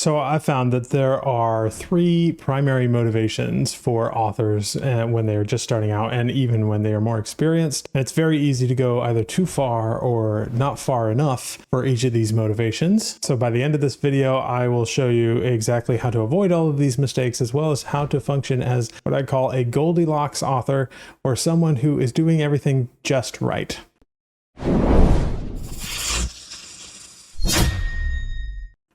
So I found that there are three primary motivations for authors when they're just starting out and even when they are more experienced. And it's very easy to go either too far or not far enough for each of these motivations. So by the end of this video, I will show you exactly how to avoid all of these mistakes, as well as how to function as what I call a Goldilocks author, or someone who is doing everything just right.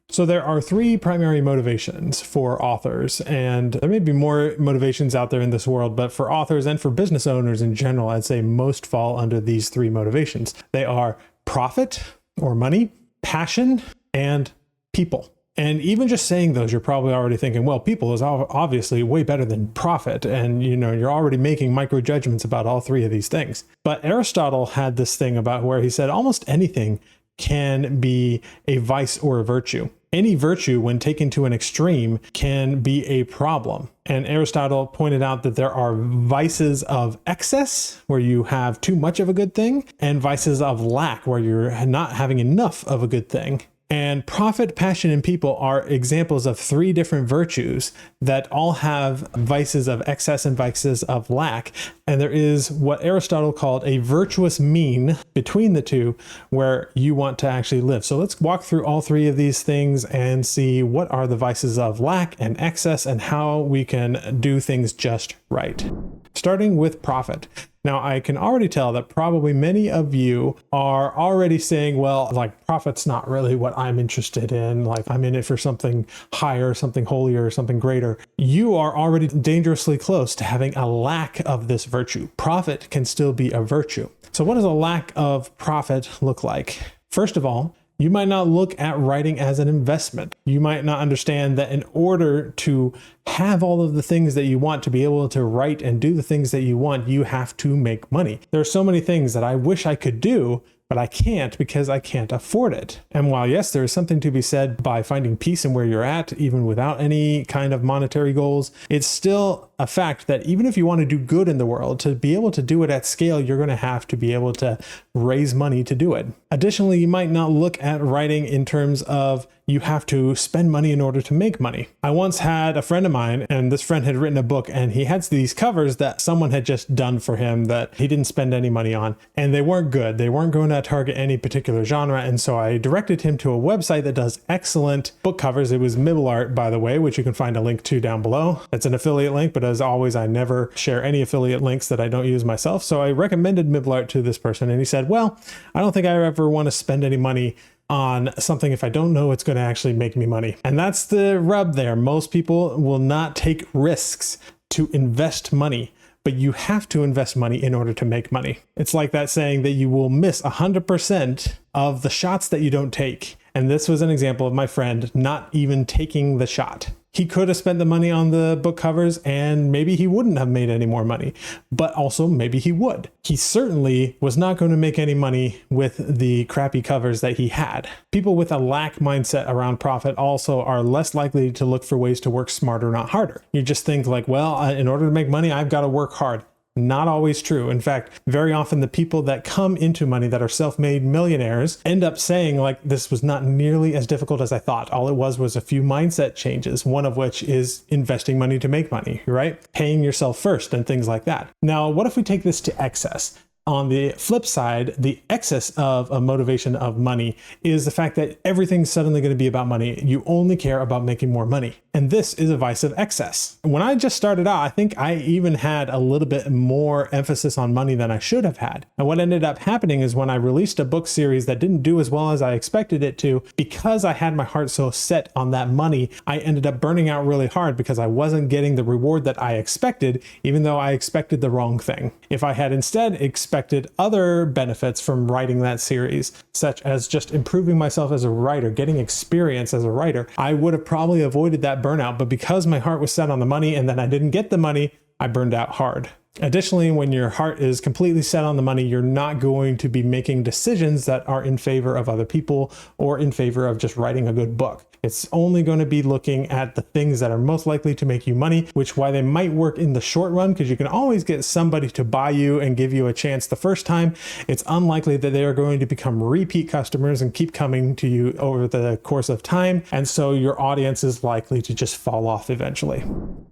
So there are three primary motivations for authors, and there may be more motivations out there in this world, but for authors and for business owners in general, I'd say most fall under these three motivations. They are profit or money, passion, and people. And even just saying those, you're probably already thinking, well, people is obviously way better than profit. And you're already making micro judgments about all three of these things. But Aristotle had this thing about where he said almost anything can be a vice or a virtue. Any virtue, when taken to an extreme, can be a problem. And Aristotle pointed out that there are vices of excess, where you have too much of a good thing, and vices of lack, where you're not having enough of a good thing. And profit, passion, and people are examples of three different virtues that all have vices of excess and vices of lack. And there is what Aristotle called a virtuous mean between the two, where you want to actually live. So let's walk through all three of these things and see what are the vices of lack and excess and how we can do things just right. Starting with profit. Now, I can already tell that probably many of you are already saying, well, like, profit's not really what I'm interested in. Like, I'm in it for something higher, something holier, something greater. You are already dangerously close to having a lack of this virtue. Profit can still be a virtue. So what does a lack of profit look like? First of all, you might not look at writing as an investment. You might not understand that in order to have all of the things that you want, to be able to write and do the things that you want, you have to make money. There are so many things that I wish I could do, but I can't because I can't afford it. And while yes, there is something to be said by finding peace in where you're at, even without any kind of monetary goals, it's still a fact that even if you want to do good in the world, to be able to do it at scale, you're going to have to be able to raise money to do it. Additionally, you might not look at writing in terms of you have to spend money in order to make money. I once had a friend of mine, and this friend had written a book, and he had these covers that someone had just done for him that he didn't spend any money on, and they weren't good. They weren't going to target any particular genre, and so I directed him to a website that does excellent book covers. It was Mibleart, by the way, which you can find a link to down below. It's an affiliate link, but as always, I never share any affiliate links that I don't use myself. So I recommended Mibleart to this person, and he said, well, I don't think I ever want to spend any money on something if I don't know it's going to actually make me money. And that's the rub there. Most people will not take risks to invest money, but you have to invest money in order to make money. It's like that saying that you will miss 100% of the shots that you don't take. And this was an example of my friend not even taking the shot. He could have spent the money on the book covers and maybe he wouldn't have made any more money, but also maybe he would. He certainly was not going to make any money with the crappy covers that he had. People with a lack mindset around profit also are less likely to look for ways to work smarter, not harder. You just think like, well, in order to make money, I've got to work hard. Not always true. In fact, very often the people that come into money that are self-made millionaires end up saying like, this was not nearly as difficult as I thought. All it was a few mindset changes, one of which is investing money to make money, right? Paying yourself first and things like that. Now, what if we take this to excess? On the flip side, the excess of a motivation of money is the fact that everything's suddenly going to be about money. You only care about making more money. And this is a vice of excess. When I just started out, I think I even had a little bit more emphasis on money than I should have had. And what ended up happening is when I released a book series that didn't do as well as I expected it to, because I had my heart so set on that money, I ended up burning out really hard because I wasn't getting the reward that I expected, even though I expected the wrong thing. If I had instead expected other benefits from writing that series, such as just improving myself as a writer, getting experience as a writer, I would have probably avoided that burnout. But because my heart was set on the money and then I didn't get the money, I burned out hard. Additionally, when your heart is completely set on the money, you're not going to be making decisions that are in favor of other people or in favor of just writing a good book. It's only going to be looking at the things that are most likely to make you money, which why they might work in the short run, because you can always get somebody to buy you and give you a chance the first time. It's unlikely that they are going to become repeat customers and keep coming to you over the course of time. And so your audience is likely to just fall off eventually.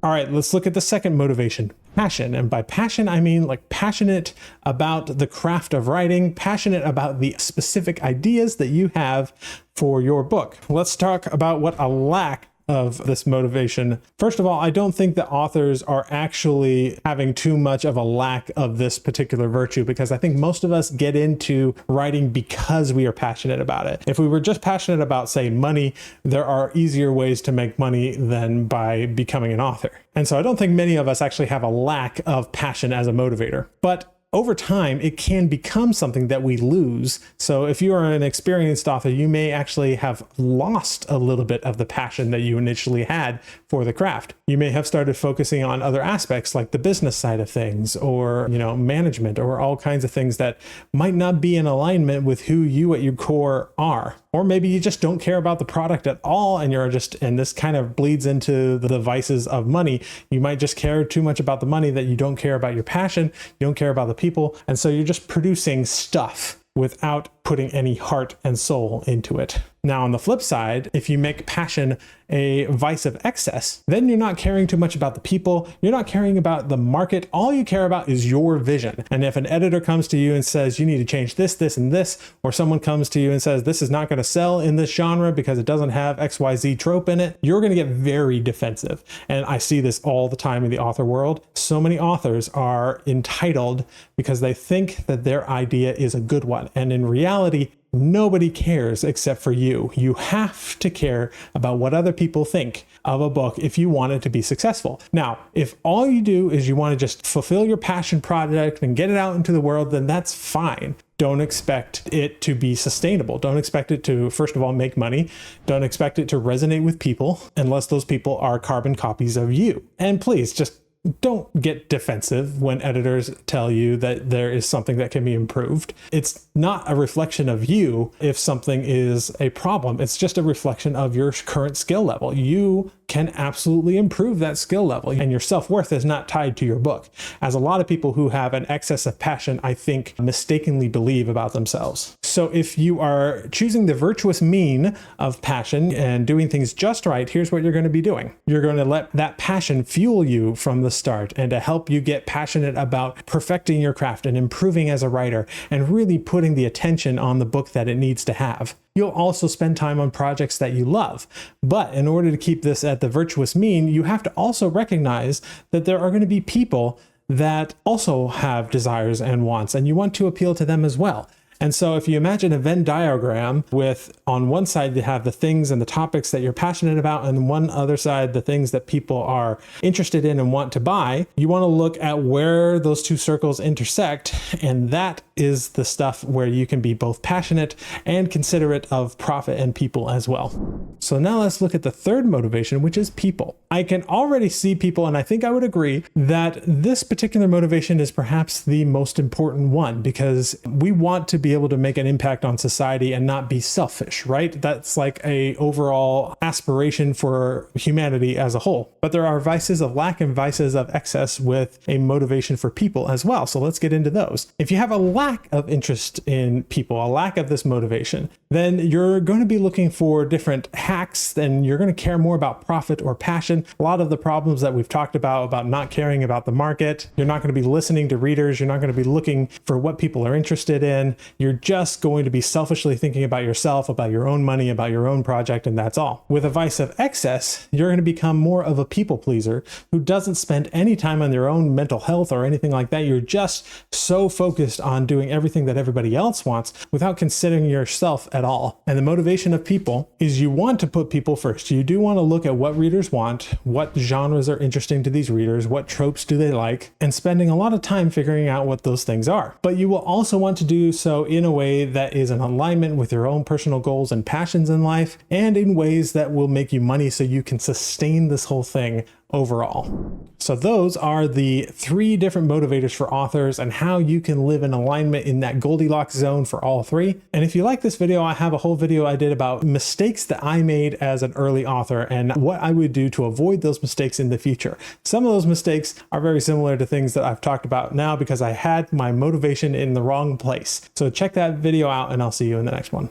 All right, let's look at the second motivation, passion. And by passion, I mean like passionate about the craft of writing, passionate about the specific ideas that you have for your book. Let's talk about what a lack of this motivation. First of all, I don't think that authors are actually having too much of a lack of this particular virtue, because I think most of us get into writing because we are passionate about it. If we were just passionate about, say, money, there are easier ways to make money than by becoming an author. And so I don't think many of us actually have a lack of passion as a motivator. But over time, it can become something that we lose. So if you are an experienced author, you may actually have lost a little bit of the passion that you initially had for the craft. You may have started focusing on other aspects like the business side of things, or, management, or all kinds of things that might not be in alignment with who you at your core are. Or maybe you just don't care about the product at all, and and this kind of bleeds into the vices of money. You might just care too much about the money that you don't care about your passion, you don't care about the people, and so you're just producing stuff without putting any heart and soul into it. Now, on the flip side, if you make passion a vice of excess, then you're not caring too much about the people, you're not caring about the market, all you care about is your vision. And if an editor comes to you and says, you need to change this, this, and this, or someone comes to you and says, this is not going to sell in this genre because it doesn't have XYZ trope in it, you're going to get very defensive. And I see this all the time in the author world. So many authors are entitled because they think that their idea is a good one. And in reality, nobody cares except for you. You have to care about what other people think of a book if you want it to be successful. Now, if all you do is you want to just fulfill your passion project and get it out into the world, then that's fine. Don't expect it to be sustainable. Don't expect it to, first of all, make money. Don't expect it to resonate with people unless those people are carbon copies of you. And please just don't get defensive when editors tell you that there is something that can be improved. It's not a reflection of you if something is a problem. It's just a reflection of your current skill level. You can absolutely improve that skill level, and your self-worth is not tied to your book, as a lot of people who have an excess of passion, I think, mistakenly believe about themselves. So if you are choosing the virtuous mean of passion and doing things just right, here's what you're going to be doing. You're going to let that passion fuel you from the start, and to help you get passionate about perfecting your craft and improving as a writer and really putting the attention on the book that it needs to have. You'll also spend time on projects that you love. But in order to keep this at the virtuous mean, you have to also recognize that there are going to be people that also have desires and wants, and you want to appeal to them as well. And so if you imagine a Venn diagram with, on one side, you have the things and the topics that you're passionate about, and one other side, the things that people are interested in and want to buy, you want to look at where those two circles intersect. And that is the stuff where you can be both passionate and considerate of profit and people as well. So now let's look at the third motivation, which is people. I can already see people, and I think I would agree, that this particular motivation is perhaps the most important one, because we want to be able to make an impact on society and not be selfish, right? That's like a overall aspiration for humanity as a whole. But there are vices of lack and vices of excess with a motivation for people as well. So let's get into those. If you have a lack of interest in people, a lack of this motivation, then you're going to be looking for different hacks, then you're going to care more about profit or passion. A lot of the problems that we've talked about not caring about the market, you're not going to be listening to readers, you're not going to be looking for what people are interested in. You're just going to be selfishly thinking about yourself, about your own money, about your own project, and that's all. With a vice of excess, you're going to become more of a people pleaser who doesn't spend any time on their own mental health or anything like that. You're just so focused on doing everything that everybody else wants without considering yourself at all. And the motivation of people is you want to put people first. You do want to look at what readers want, what genres are interesting to these readers, what tropes do they like, and spending a lot of time figuring out what those things are. But you will also want to do so in a way that is in alignment with your own personal goals and passions in life, and in ways that will make you money so you can sustain this whole thing overall. So those are the 3 different motivators for authors and how you can live in alignment in that Goldilocks zone for all 3. And if you like this video, I have a whole video I did about mistakes that I made as an early author and what I would do to avoid those mistakes in the future. Some of those mistakes are very similar to things that I've talked about now because I had my motivation in the wrong place. So check that video out and I'll see you in the next one.